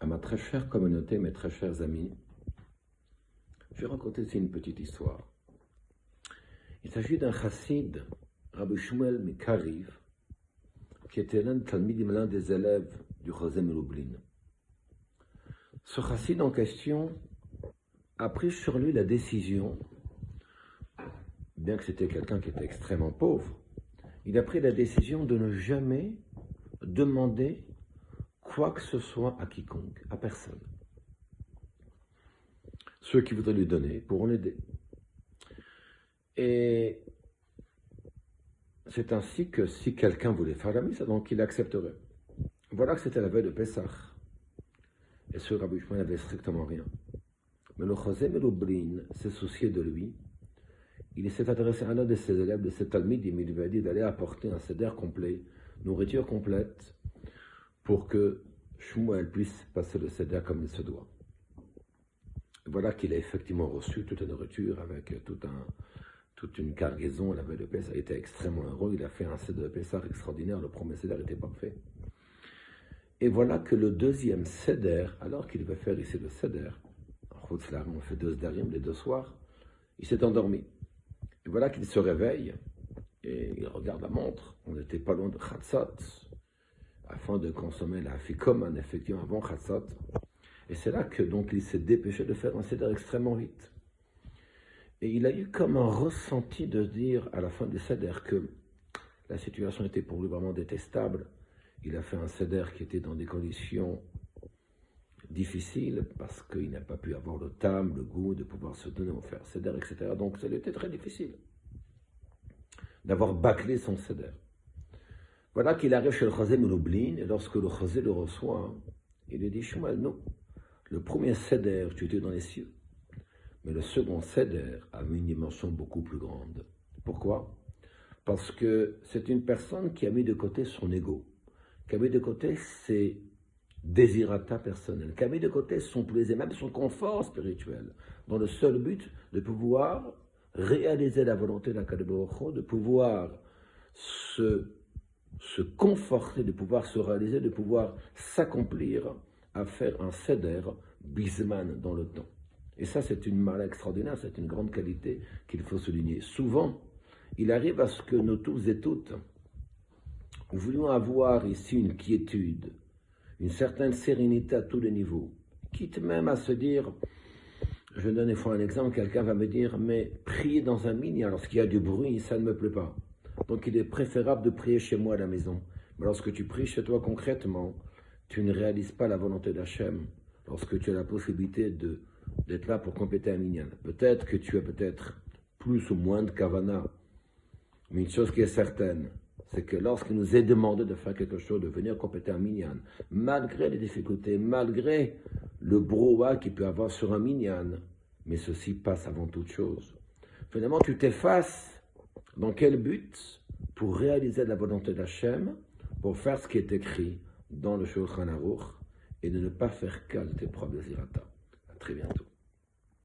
ma très chère communauté, mes très chers amis, je vais raconter ici une petite histoire. Il s'agit d'un chassid, Rabbi Shmuel Mikariv, qui était l'un des élèves du Chosé Melublin. Ce chassid en question a pris sur lui la décision, bien que c'était quelqu'un qui était extrêmement pauvre, il a pris la décision de ne jamais demander quoi que ce soit à quiconque, à personne. Ceux qui voudraient lui donner pourront l'aider. Et c'est ainsi que si quelqu'un voulait faire la mise, donc il accepterait. Voilà que c'était la veille de Pessah. Et ce Rabbi Shmuel n'avait strictement rien. Mais le Chosé Melublin s'est soucié de lui. Il s'est adressé à l'un de ses élèves, de ses talmidim, il lui a dit d'aller apporter un seder complet, nourriture complète, pour que Shmuel puisse passer le seder comme il se doit. Voilà qu'il a effectivement reçu toute la nourriture avec toute une cargaison. La veille de Pessah, il était extrêmement heureux, il a fait un seder de Pessah extraordinaire, le premier seder était parfait. Et voilà que le deuxième seder, alors qu'il devait faire ici le seder, en Chutz-Larim, on fait 2 sederim les 2 soirs, il s'est endormi. Et voilà qu'il se réveille et il regarde la montre. On n'était pas loin de Chatzot, afin de consommer la Afikoman, effectivement, avant Chatzot. Et c'est là que donc il s'est dépêché de faire un seder extrêmement vite. Et il a eu comme un ressenti de dire à la fin du seder que la situation était pour lui vraiment détestable. Il a fait un seder qui était dans des conditions difficiles parce qu'il n'a pas pu avoir le tam, le goût de pouvoir se donner au faire seder, etc. Donc ça lui était très difficile d'avoir bâclé son seder. Voilà qu'il arrive chez le Chosé Melublin et lorsque le Chosé le reçoit, il lui dit: Shmuel, non, le premier seder, tu étais dans les cieux. Mais le second seder a une dimension beaucoup plus grande. Pourquoi? Parce que c'est une personne qui a mis de côté son ego, qui a mis de côté ses désirata personnels, qui a mis de côté son plaisir, même son confort spirituel, dans le seul but de pouvoir réaliser la volonté d'Akadosh Baruch Hu, de pouvoir se conforter, de pouvoir se réaliser, de pouvoir s'accomplir à faire un seder bisman dans le temps. Et ça, c'est une mala extraordinaire, c'est une grande qualité qu'il faut souligner. Souvent, il arrive à ce que nous tous et toutes, nous voulions avoir ici une quiétude, une certaine sérénité à tous les niveaux, quitte même à se dire, je donne une fois un exemple, quelqu'un va me dire, mais prier dans un minyan, lorsqu'il y a du bruit, ça ne me plaît pas. Donc il est préférable de prier chez moi à la maison. Mais lorsque tu pries chez toi concrètement, tu ne réalises pas la volonté d'Hachem. Lorsque tu as la possibilité d'être là pour compléter un minyan. Peut-être que tu as peut-être plus ou moins de kavana. Mais une chose qui est certaine, c'est que lorsqu'il nous est demandé de faire quelque chose, de venir compléter un minyan, malgré les difficultés, malgré le brouhaha qu'il peut y avoir sur un minyan, mais ceci passe avant toute chose. Finalement, tu t'effaces. Dans quel but? Pour réaliser la volonté d'Hachem, pour faire ce qui est écrit dans le Shulchan Aruch, et de ne pas faire cas de tes propres désirata. À très bientôt.